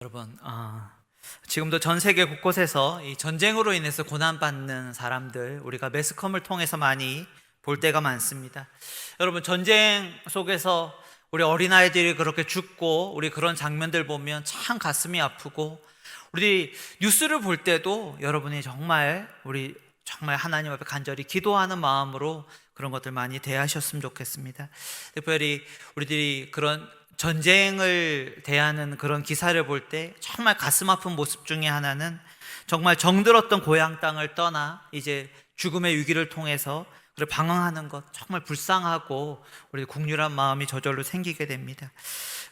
여러분, 지금도 전 세계 곳곳에서 이 전쟁으로 인해서 고난받는 사람들, 우리가 매스컴을 통해서 많이 볼 때가 많습니다. 여러분, 전쟁 속에서 우리 어린아이들이 그렇게 죽고 우리 그런 장면들 보면 참 가슴이 아프고, 우리 뉴스를 볼 때도 여러분이 정말 하나님 앞에 간절히 기도하는 마음으로 그런 것들 많이 대하셨으면 좋겠습니다. 특별히 우리들이 그런 전쟁을 대하는 그런 기사를 볼 때 정말 가슴 아픈 모습 중에 하나는, 정말 정들었던 고향 땅을 떠나 이제 죽음의 위기를 통해서 방황하는 것, 정말 불쌍하고 우리 국률한 마음이 저절로 생기게 됩니다.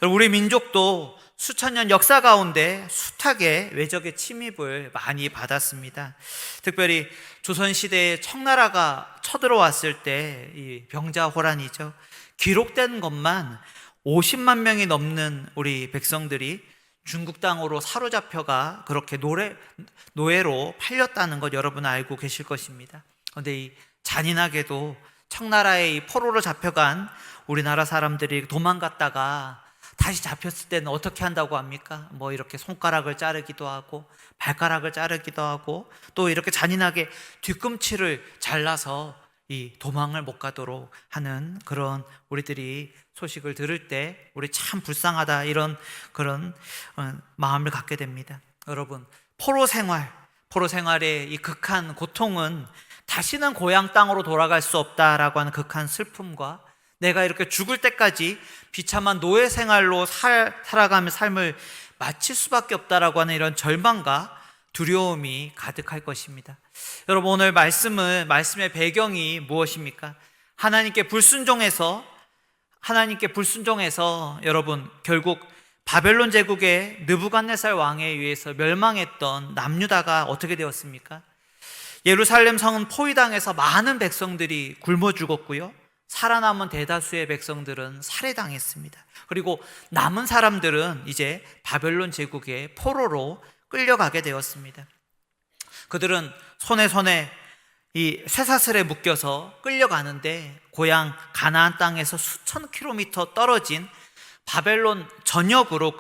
우리 민족도 수천 년 역사 가운데 숱하게 외적의 침입을 많이 받았습니다. 특별히 조선시대에 청나라가 쳐들어왔을 때 이 병자호란이죠. 기록된 것만 50만 명이 넘는 우리 백성들이 중국 땅으로 사로잡혀가 그렇게 노예로 팔렸다는 것 여러분 알고 계실 것입니다. 그런데 이 잔인하게도 청나라의 이 포로로 잡혀간 우리나라 사람들이 도망갔다가 다시 잡혔을 때는 어떻게 한다고 합니까? 이렇게 손가락을 자르기도 하고 발가락을 자르기도 하고, 또 이렇게 잔인하게 뒤꿈치를 잘라서 이 도망을 못 가도록 하는 그런 우리들이 소식을 들을 때 우리 참 불쌍하다, 이런 그런 마음을 갖게 됩니다. 여러분, 포로 생활의 이 극한 고통은 다시는 고향 땅으로 돌아갈 수 없다라고 하는 극한 슬픔과, 내가 이렇게 죽을 때까지 비참한 노예 생활로 살아가며 삶을 마칠 수밖에 없다라고 하는 이런 절망과 두려움이 가득할 것입니다. 여러분, 오늘 말씀의 배경이 무엇입니까? 하나님께 불순종해서 여러분, 결국 바벨론 제국의 느부갓네살 왕에 의해서 멸망했던 남유다가 어떻게 되었습니까? 예루살렘 성은 포위당해서 많은 백성들이 굶어 죽었고요, 살아남은 대다수의 백성들은 살해당했습니다. 그리고 남은 사람들은 이제 바벨론 제국의 포로로 끌려가게 되었습니다. 그들은 손에 이 쇠사슬에 묶여서 끌려가는데, 고향 가나안 땅에서 수천 킬로미터 떨어진 바벨론 전역으로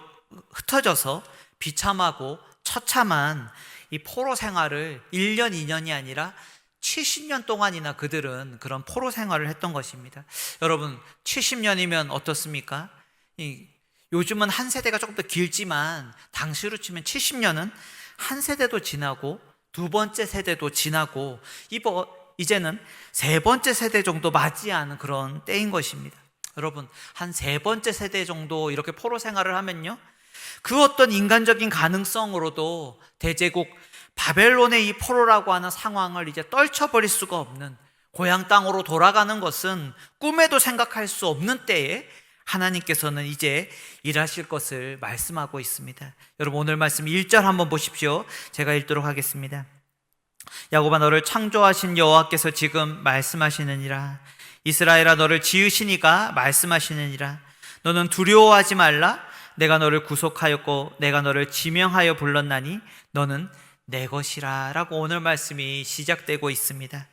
흩어져서 비참하고 처참한 이 포로 생활을 1년, 2년이 아니라 70년 동안이나 그들은 그런 포로 생활을 했던 것입니다. 여러분, 70년이면 어떻습니까? 요즘은 한 세대가 조금 더 길지만 당시로 치면 70년은 한 세대도 지나고 두 번째 세대도 지나고 이제는 세 번째 세대 정도 맞이하는 그런 때인 것입니다. 여러분, 한 세 번째 세대 정도 이렇게 포로 생활을 하면요, 그 어떤 인간적인 가능성으로도 대제국 바벨론의 이 포로라고 하는 상황을 이제 떨쳐버릴 수가 없는, 고향 땅으로 돌아가는 것은 꿈에도 생각할 수 없는 때에 하나님께서는 이제 일하실 것을 말씀하고 있습니다. 여러분, 오늘 말씀 1절 한번 보십시오. 제가 읽도록 하겠습니다. 야곱아, 너를 창조하신 여호와께서 지금 말씀하시느니라. 이스라엘아, 너를 지으신 이가 말씀하시느니라. 너는 두려워하지 말라. 내가 너를 구속하였고 내가 너를 지명하여 불렀나니 너는 내 것이라 라고 오늘 말씀이 시작되고 있습니다.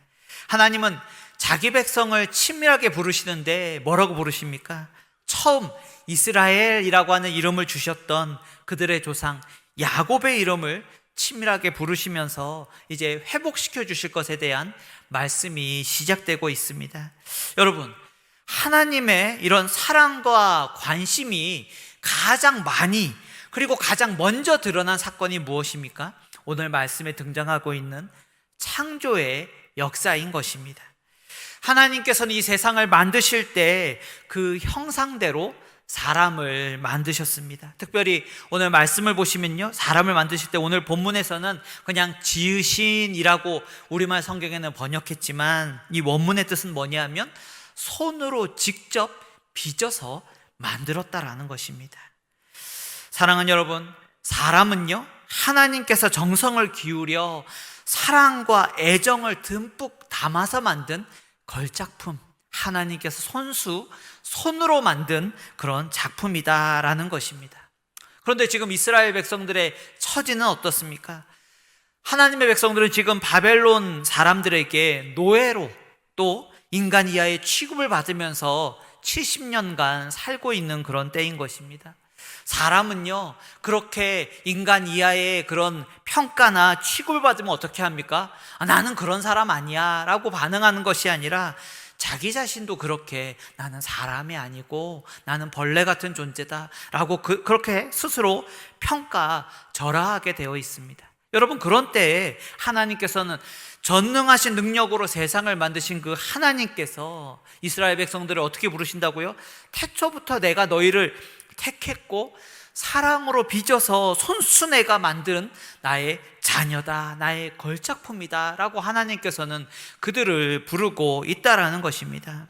하나님은 자기 백성을 친밀하게 부르시는데 뭐라고 부르십니까? 처음 이스라엘이라고 하는 이름을 주셨던 그들의 조상 야곱의 이름을 친밀하게 부르시면서 이제 회복시켜 주실 것에 대한 말씀이 시작되고 있습니다. 여러분, 하나님의 이런 사랑과 관심이 가장 많이, 그리고 가장 먼저 드러난 사건이 무엇입니까? 오늘 말씀에 등장하고 있는 창조의 역사인 것입니다. 하나님께서는 이 세상을 만드실 때 그 형상대로 사람을 만드셨습니다. 특별히 오늘 말씀을 보시면요, 사람을 만드실 때 오늘 본문에서는 그냥 지으신이라고 우리말 성경에는 번역했지만, 이 원문의 뜻은 뭐냐면 손으로 직접 빚어서 만들었다라는 것입니다. 사랑하는 여러분, 사람은요, 하나님께서 정성을 기울여 사랑과 애정을 듬뿍 담아서 만든 걸작품, 하나님께서 손으로 만든 그런 작품이다라는 것입니다. 그런데 지금 이스라엘 백성들의 처지는 어떻습니까? 하나님의 백성들은 지금 바벨론 사람들에게 노예로, 또 인간 이하의 취급을 받으면서 70년간 살고 있는 그런 때인 것입니다. 사람은요, 그렇게 인간 이하의 그런 평가나 취급을 받으면 어떻게 합니까? 나는 그런 사람 아니야 라고 반응하는 것이 아니라 자기 자신도 그렇게 나는 사람이 아니고 나는 벌레 같은 존재다 라고 그렇게 스스로 평가절하하게 되어 있습니다. 여러분, 그런 때에 하나님께서는 전능하신 능력으로 세상을 만드신 그 하나님께서 이스라엘 백성들을 어떻게 부르신다고요? 태초부터 내가 너희를 택했고 사랑으로 빚어서 손수내가 만든 나의 자녀다, 나의 걸작품이다 라고 하나님께서는 그들을 부르고 있다라는 것입니다.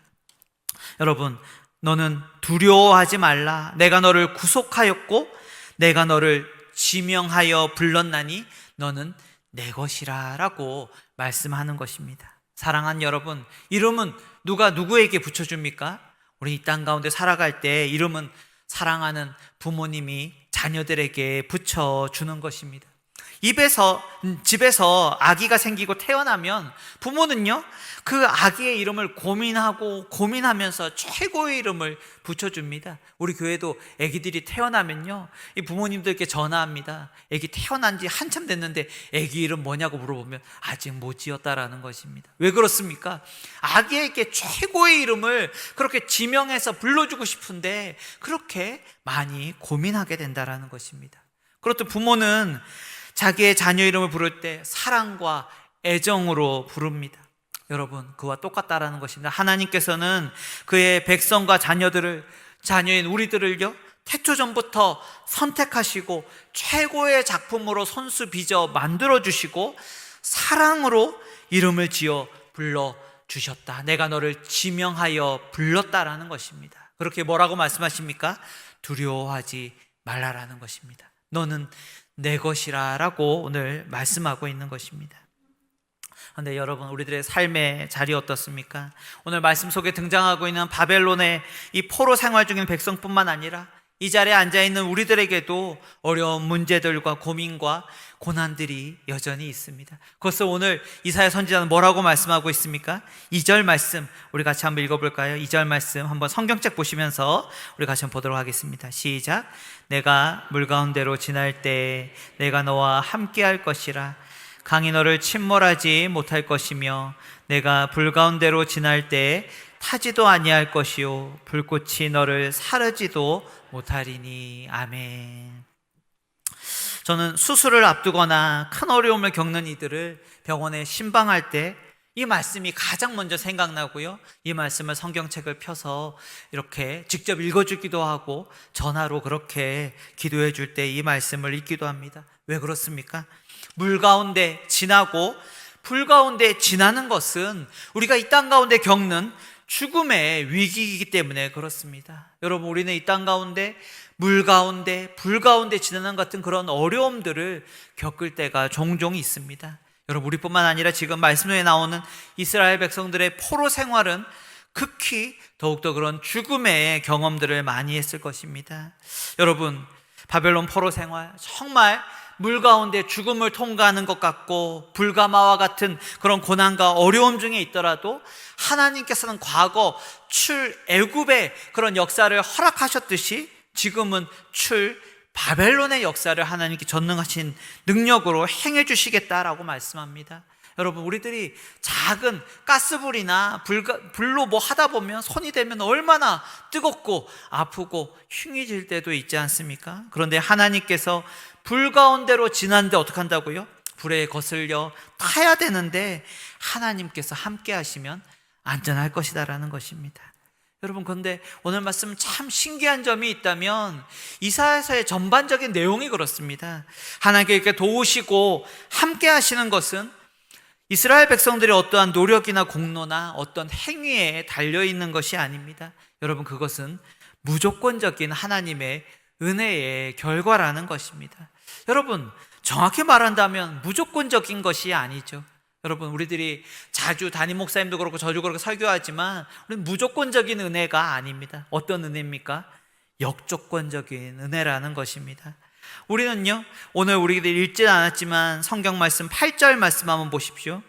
여러분, 너는 두려워하지 말라. 내가 너를 구속하였고 내가 너를 지명하여 불렀나니 너는 내 것이라 라고 말씀하는 것입니다. 사랑하는 여러분, 이름은 누가 누구에게 붙여줍니까? 우리 이 땅 가운데 살아갈 때 이름은 사랑하는 부모님이 자녀들에게 붙여주는 것입니다. 집에서 아기가 생기고 태어나면 부모는요, 그 아기의 이름을 고민하면서 최고의 이름을 붙여줍니다. 우리 교회도 아기들이 태어나면요, 이 부모님들께 전화합니다. 아기 태어난 지 한참 됐는데 아기 이름 뭐냐고 물어보면 아직 못 지었다라는 것입니다. 왜 그렇습니까? 아기에게 최고의 이름을 그렇게 지명해서 불러주고 싶은데 그렇게 많이 고민하게 된다라는 것입니다. 그렇듯 부모는 자기의 자녀 이름을 부를 때 사랑과 애정으로 부릅니다. 여러분, 그와 똑같다라는 것입니다. 하나님께서는 그의 백성과 자녀인 우리들을요, 태초전부터 선택하시고 최고의 작품으로 손수 빚어 만들어주시고 사랑으로 이름을 지어 불러주셨다. 내가 너를 지명하여 불렀다라는 것입니다. 그렇게 뭐라고 말씀하십니까? 두려워하지 말라라는 것입니다. 너는 내 것이라 라고 오늘 말씀하고 있는 것입니다. 그런데 여러분, 우리들의 삶의 자리 어떻습니까? 오늘 말씀 속에 등장하고 있는 바벨론의 이 포로 생활 중인 백성뿐만 아니라 이 자리에 앉아있는 우리들에게도 어려운 문제들과 고민과 고난들이 여전히 있습니다. 그것을 오늘 이사야 선지자는 뭐라고 말씀하고 있습니까? 2절 말씀 우리 같이 한번 읽어볼까요? 2절 말씀 한번 성경책 보시면서 우리 같이 한번 보도록 하겠습니다. 시작. 내가 물 가운데로 지날 때 내가 너와 함께 할 것이라. 강이 너를 침몰하지 못할 것이며 내가 불 가운데로 지날 때 타지도 아니할 것이요 불꽃이 너를 사르지도 못하리니. 아멘. 저는 수술을 앞두거나 큰 어려움을 겪는 이들을 병원에 신방할 때 이 말씀이 가장 먼저 생각나고요, 이 말씀을 성경책을 펴서 이렇게 직접 읽어주기도 하고 전화로 그렇게 기도해 줄 때 이 말씀을 읽기도 합니다. 왜 그렇습니까? 물 가운데 지나고 불 가운데 지나는 것은 우리가 이 땅 가운데 겪는 죽음의 위기이기 때문에 그렇습니다. 여러분, 우리는 이 땅 가운데 물 가운데 불 가운데 지나는 같은 그런 어려움들을 겪을 때가 종종 있습니다. 여러분, 우리뿐만 아니라 지금 말씀에 나오는 이스라엘 백성들의 포로 생활은 극히 더욱더 그런 죽음의 경험들을 많이 했을 것입니다. 여러분, 바벨론 포로 생활 정말 물 가운데 죽음을 통과하는 것 같고 불가마와 같은 그런 고난과 어려움 중에 있더라도 하나님께서는 과거 출애굽의 그런 역사를 허락하셨듯이 지금은 바벨론의 역사를 하나님께 전능하신 능력으로 행해 주시겠다라고 말씀합니다. 여러분, 우리들이 작은 가스불이나 불로 뭐 하다 보면 손이 대면 얼마나 뜨겁고 아프고 흉이 질 때도 있지 않습니까? 그런데 하나님께서 불 가운데로 지났는데 어떻게 한다고요? 불에 거슬려 타야 되는데 하나님께서 함께 하시면 안전할 것이다라는 것입니다. 여러분, 그런데 오늘 말씀 참 신기한 점이 있다면 이사야서의 전반적인 내용이 그렇습니다. 하나님께 이렇게 도우시고 함께 하시는 것은 이스라엘 백성들의 어떠한 노력이나 공로나 어떤 행위에 달려있는 것이 아닙니다. 여러분, 그것은 무조건적인 하나님의 은혜의 결과라는 것입니다. 여러분, 정확히 말한다면 무조건적인 것이 아니죠. 여러분, 우리들이 자주 담임 목사님도 그렇고 저도 그렇게 설교하지만 우리는 무조건적인 은혜가 아닙니다. 어떤 은혜입니까? 역조건적인 은혜라는 것입니다. 우리는요, 오늘 우리들이 읽지 않았지만 성경 말씀 8절 말씀 한번 보십시오.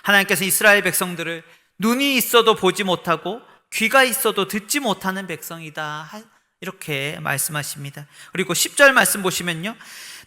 하나님께서 이스라엘 백성들을 눈이 있어도 보지 못하고 귀가 있어도 듣지 못하는 백성이다 이렇게 말씀하십니다. 그리고 10절 말씀 보시면요,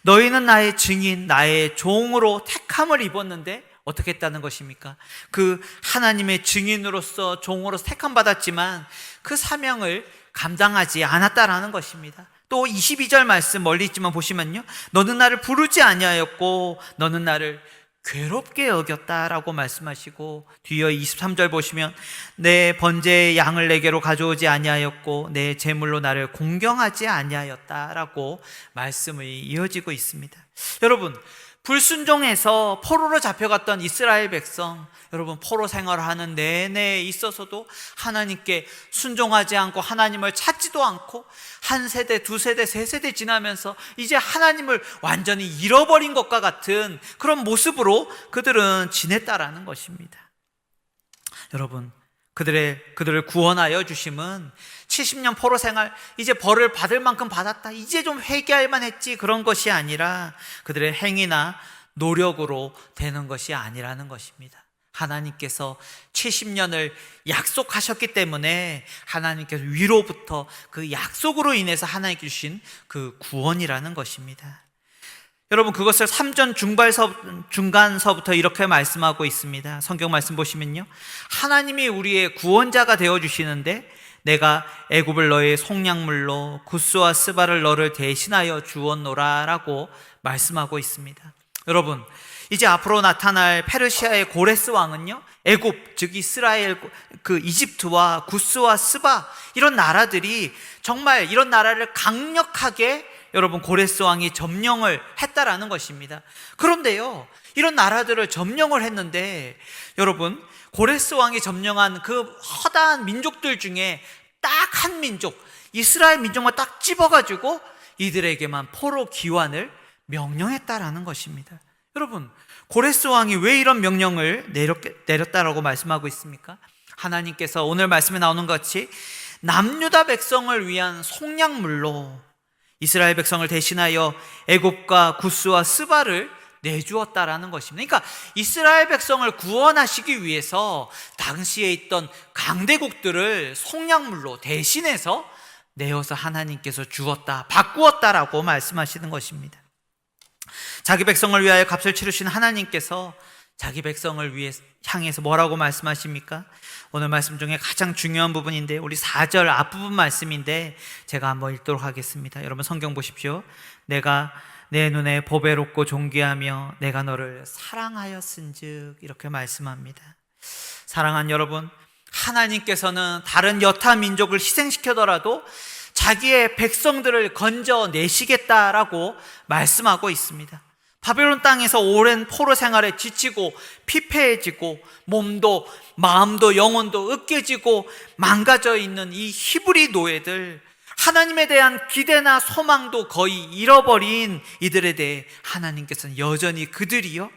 너희는 나의 증인, 나의 종으로 택함을 입었는데 어떻게 했다는 것입니까? 그 하나님의 증인으로서 종으로서 택함 받았지만 그 사명을 감당하지 않았다라는 것입니다. 또 22절 말씀 멀리 있지만 보시면요, 너는 나를 부르지 아니하였고 너는 나를 괴롭게 여겼다라고 말씀하시고, 뒤에 23절 보시면 내 번제의 양을 내게로 가져오지 아니하였고 내 제물로 나를 공경하지 아니하였다라고 말씀이 이어지고 있습니다. 여러분, 불순종해서 포로로 잡혀갔던 이스라엘 백성, 여러분 포로 생활을 하는 내내 있어서도 하나님께 순종하지 않고 하나님을 찾지도 않고 한 세대, 두 세대, 세 세대 지나면서 이제 하나님을 완전히 잃어버린 것과 같은 그런 모습으로 그들은 지냈다라는 것입니다. 여러분, 그들을 구원하여 주심은 70년 포로 생활, 이제 벌을 받을 만큼 받았다, 이제 좀 회개할 만했지, 그런 것이 아니라 그들의 행위나 노력으로 되는 것이 아니라는 것입니다. 하나님께서 70년을 약속하셨기 때문에 하나님께서 위로부터 그 약속으로 인해서 하나님께 주신 그 구원이라는 것입니다. 여러분, 그것을 3전 중간서부터 이렇게 말씀하고 있습니다. 성경 말씀 보시면요, 하나님이 우리의 구원자가 되어주시는데 내가 애굽을 너의 속량물로 굿스와 스바를 너를 대신하여 주었노라 라고 말씀하고 있습니다. 여러분, 이제 앞으로 나타날 페르시아의 고레스 왕은요, 애굽, 즉 이스라엘, 그 이집트와 굿스와 스바, 이런 나라들이 정말 이런 나라를 강력하게 여러분 고레스 왕이 점령을 했다라는 것입니다. 그런데요, 이런 나라들을 점령을 했는데 여러분, 고레스 왕이 점령한 그 허다한 민족들 중에 딱 한 민족, 이스라엘 민족만 딱 집어가지고 이들에게만 포로 귀환을 명령했다라는 것입니다. 여러분, 고레스 왕이 왜 이런 명령을 내렸다라고 말씀하고 있습니까? 하나님께서 오늘 말씀에 나오는 것 같이 남유다 백성을 위한 속량물로 이스라엘 백성을 대신하여 애굽과 굿스와 스바를 내주었다라는 것입니다. 그러니까 이스라엘 백성을 구원하시기 위해서 당시에 있던 강대국들을 속량물로 대신해서 내어서 하나님께서 주었다, 바꾸었다라고 말씀하시는 것입니다. 자기 백성을 위하여 값을 치르신 하나님께서 자기 백성을 위해 향해서 뭐라고 말씀하십니까? 오늘 말씀 중에 가장 중요한 부분인데, 우리 4절 앞부분 말씀인데 제가 한번 읽도록 하겠습니다. 여러분 성경 보십시오. 내가 내 눈에 보배롭고 존귀하며 내가 너를 사랑하였은즉, 이렇게 말씀합니다. 사랑한 여러분, 하나님께서는 다른 여타 민족을 희생시켜더라도 자기의 백성들을 건져내시겠다라고 말씀하고 있습니다. 바벨론 땅에서 오랜 포로 생활에 지치고 피폐해지고 몸도 마음도 영혼도 으깨지고 망가져 있는 이 히브리 노예들, 하나님에 대한 기대나 소망도 거의 잃어버린 이들에 대해 하나님께서는 여전히 그들이요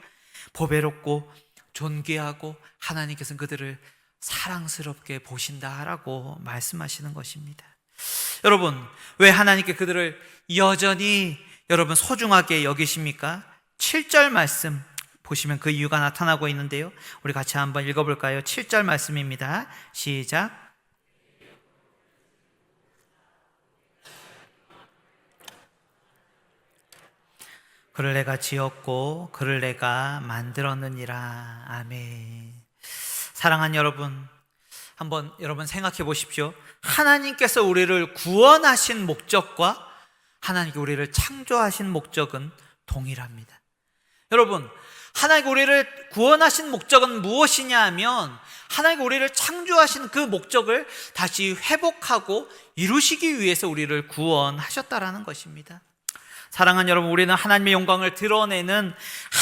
보배롭고 존귀하고 하나님께서는 그들을 사랑스럽게 보신다라고 말씀하시는 것입니다. 여러분, 왜 하나님께 그들을 여전히 여러분 소중하게 여기십니까? 7절 말씀 보시면 그 이유가 나타나고 있는데요, 우리 같이 한번 읽어볼까요? 7절 말씀입니다. 시작. 그를 내가 지었고 그를 내가 만들었느니라. 아멘. 사랑하는 여러분, 한번 여러분 생각해 보십시오. 하나님께서 우리를 구원하신 목적과 하나님께 우리를 창조하신 목적은 동일합니다. 여러분, 하나님께 우리를 구원하신 목적은 무엇이냐 하면 하나님께 우리를 창조하신 그 목적을 다시 회복하고 이루시기 위해서 우리를 구원하셨다라는 것입니다. 사랑하는 여러분, 우리는 하나님의 영광을 드러내는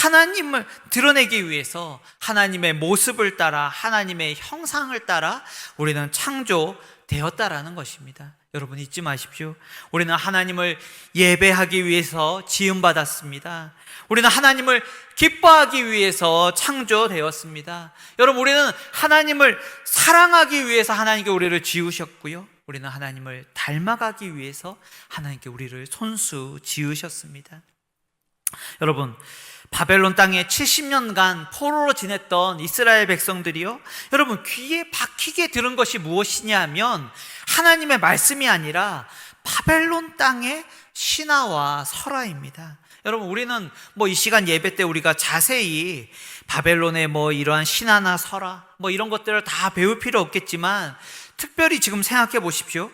하나님을 드러내기 위해서 하나님의 모습을 따라 하나님의 형상을 따라 우리는 창조되었다라는 것입니다. 여러분 잊지 마십시오. 우리는 하나님을 예배하기 위해서 지음받았습니다. 우리는 하나님을 기뻐하기 위해서 창조되었습니다. 여러분, 우리는 하나님을 사랑하기 위해서 하나님께 우리를 지으셨고요, 우리는 하나님을 닮아가기 위해서 하나님께 우리를 손수 지으셨습니다. 여러분, 바벨론 땅에 70년간 포로로 지냈던 이스라엘 백성들이요, 여러분 귀에 박히게 들은 것이 무엇이냐 하면 하나님의 말씀이 아니라 바벨론 땅의 신하와 설화입니다. 여러분, 우리는 이 시간 예배 때 우리가 자세히 바벨론의 이러한 신하나 설화 이런 것들을 다 배울 필요 없겠지만, 특별히 지금 생각해 보십시오.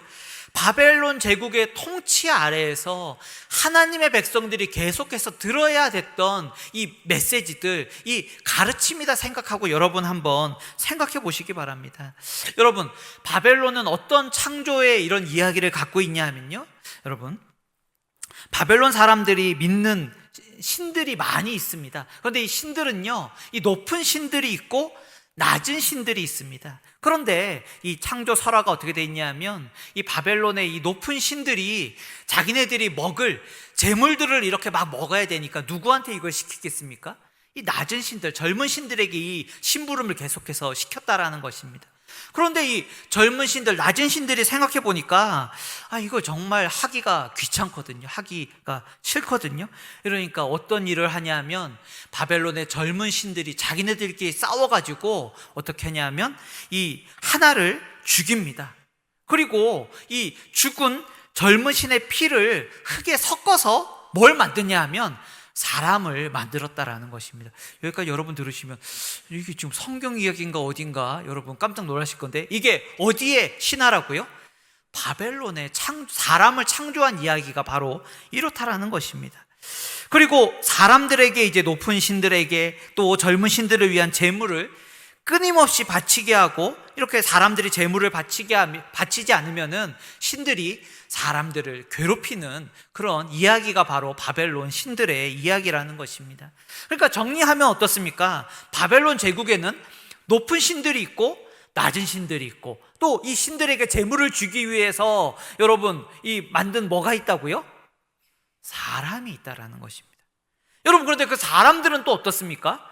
바벨론 제국의 통치 아래에서 하나님의 백성들이 계속해서 들어야 됐던 이 메시지들, 이 가르침이다 생각하고 여러분 한번 생각해 보시기 바랍니다. 여러분, 바벨론은 어떤 창조의 이런 이야기를 갖고 있냐 하면요, 여러분, 바벨론 사람들이 믿는 신들이 많이 있습니다. 그런데 이 신들은요, 이 높은 신들이 있고 낮은 신들이 있습니다. 그런데 이 창조 설화가 어떻게 되어 있냐면, 이 바벨론의 이 높은 신들이 자기네들이 먹을 재물들을 이렇게 막 먹어야 되니까 누구한테 이걸 시키겠습니까? 이 낮은 신들, 젊은 신들에게 이 심부름을 계속해서 시켰다라는 것입니다. 그런데 이 젊은 신들, 낮은 신들이 생각해 보니까 이거 정말 하기가 귀찮거든요. 하기가 싫거든요. 그러니까 어떤 일을 하냐면, 바벨론의 젊은 신들이 자기네들끼리 싸워가지고 어떻게 하냐면 이 하나를 죽입니다. 그리고 이 죽은 젊은 신의 피를 흙에 섞어서 뭘 만드냐 하면 사람을 만들었다라는 것입니다. 여기까지 여러분 들으시면 이게 지금 성경 이야기인가 어딘가 여러분 깜짝 놀라실 건데, 이게 어디의 신화라고요? 바벨론의 사람을 창조한 이야기가 바로 이렇다라는 것입니다. 그리고 사람들에게, 이제 높은 신들에게 또 젊은 신들을 위한 제물을 끊임없이 바치게 하고, 이렇게 사람들이 제물을 바치지 않으면은 신들이 사람들을 괴롭히는 그런 이야기가 바로 바벨론 신들의 이야기라는 것입니다. 그러니까 정리하면 어떻습니까? 바벨론 제국에는 높은 신들이 있고 낮은 신들이 있고, 또 이 신들에게 제물을 주기 위해서 여러분 이 만든 뭐가 있다고요? 사람이 있다라는 것입니다. 여러분, 그런데 그 사람들은 또 어떻습니까?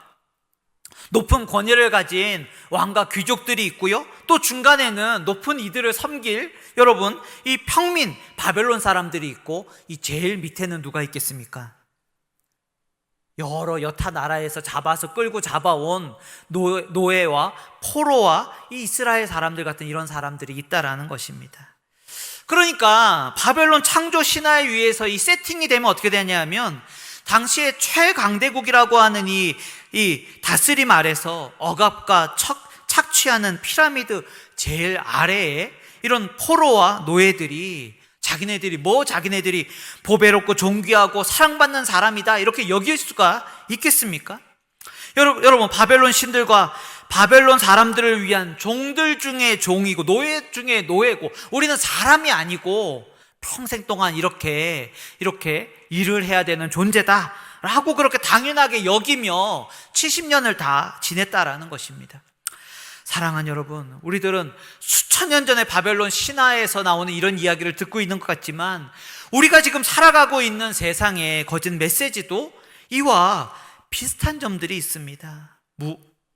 높은 권위를 가진 왕과 귀족들이 있고요, 또 중간에는 높은 이들을 섬길 여러분 이 평민 바벨론 사람들이 있고, 이 제일 밑에는 누가 있겠습니까? 여러 여타 나라에서 끌고 잡아온 노예와 포로와 이 이스라엘 사람들 같은 이런 사람들이 있다라는 것입니다. 그러니까 바벨론 창조 신화에 의해서 이 세팅이 되면 어떻게 되냐면, 당시에 최강대국이라고 하는 이 다스림 아래서 억압과 착취하는 피라미드 제일 아래에 이런 포로와 노예들이 자기네들이 보배롭고 존귀하고 사랑받는 사람이다 이렇게 여길 수가 있겠습니까? 여러분, 바벨론 신들과 바벨론 사람들을 위한 종들 중에 종이고 노예 중에 노예고, 우리는 사람이 아니고 평생 동안 이렇게 일을 해야 되는 존재다라고 그렇게 당연하게 여기며 70년을 다 지냈다라는 것입니다. 사랑하는 여러분, 우리들은 수천 년 전에 바벨론 신화에서 나오는 이런 이야기를 듣고 있는 것 같지만, 우리가 지금 살아가고 있는 세상의 거짓 메시지도 이와 비슷한 점들이 있습니다.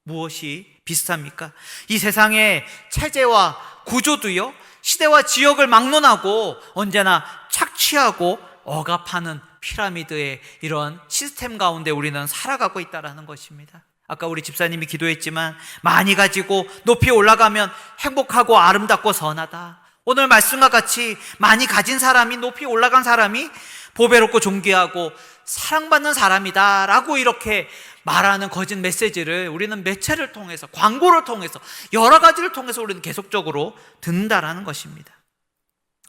무엇이 비슷합니까? 이 세상의 체제와 구조도요, 시대와 지역을 막론하고 언제나 착취하고 억압하는 피라미드의 이런 시스템 가운데 우리는 살아가고 있다는 것입니다. 아까 우리 집사님이 기도했지만, 많이 가지고 높이 올라가면 행복하고 아름답고 선하다. 오늘 말씀과 같이 많이 가진 사람이, 높이 올라간 사람이 보배롭고 존귀하고 사랑받는 사람이다 라고 이렇게 말하는 거짓 메시지를 우리는 매체를 통해서, 광고를 통해서, 여러 가지를 통해서 우리는 계속적으로 듣는다라는 것입니다.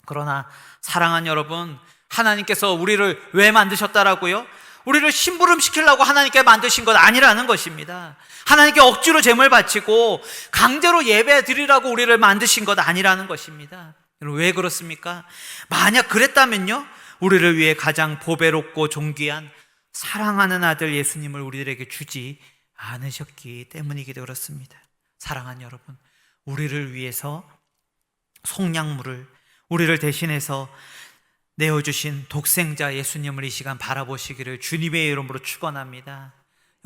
그러나 사랑하는 여러분, 하나님께서 우리를 왜 만드셨다라고요? 우리를 심부름시키려고 하나님께 만드신 것 아니라는 것입니다. 하나님께 억지로 제물 바치고 강제로 예배 드리라고 우리를 만드신 것 아니라는 것입니다. 왜 그렇습니까? 만약 그랬다면요, 우리를 위해 가장 보배롭고 존귀한 사랑하는 아들 예수님을 우리들에게 주지 않으셨기 때문이기도 그렇습니다. 사랑하는 여러분, 우리를 위해서 속량물을, 우리를 대신해서 내어주신 독생자 예수님을 이 시간 바라보시기를 주님의 이름으로 축원합니다.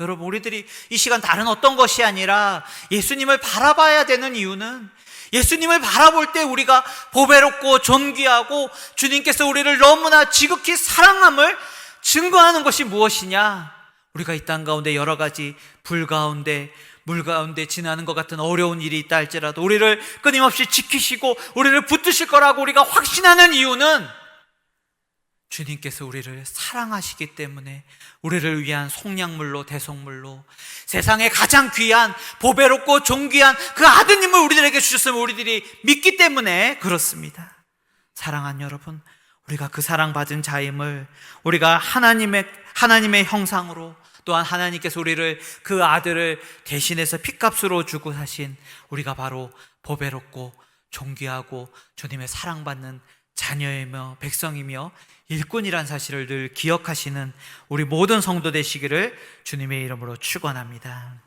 여러분, 우리들이 이 시간 다른 어떤 것이 아니라 예수님을 바라봐야 되는 이유는, 예수님을 바라볼 때 우리가 보배롭고 존귀하고 주님께서 우리를 너무나 지극히 사랑함을 증거하는 것이 무엇이냐? 우리가 이 땅 가운데 여러 가지 불 가운데, 물 가운데 지나는 것 같은 어려운 일이 있다 할지라도 우리를 끊임없이 지키시고 우리를 붙드실 거라고 우리가 확신하는 이유는 주님께서 우리를 사랑하시기 때문에 우리를 위한 속량물로 대속물로 세상에 가장 귀한 보배롭고 존귀한 그 아드님을 우리들에게 주셨음을 우리들이 믿기 때문에 그렇습니다. 사랑하는 여러분, 우리가 그 사랑받은 자임을 우리가 하나님의 형상으로 또한 하나님께서 우리를 그 아들을 대신해서 핏값으로 주고 사신 우리가 바로 보배롭고 존귀하고 주님의 사랑받는 자녀이며 백성이며 일꾼이란 사실을 늘 기억하시는 우리 모든 성도 되시기를 주님의 이름으로 축원합니다.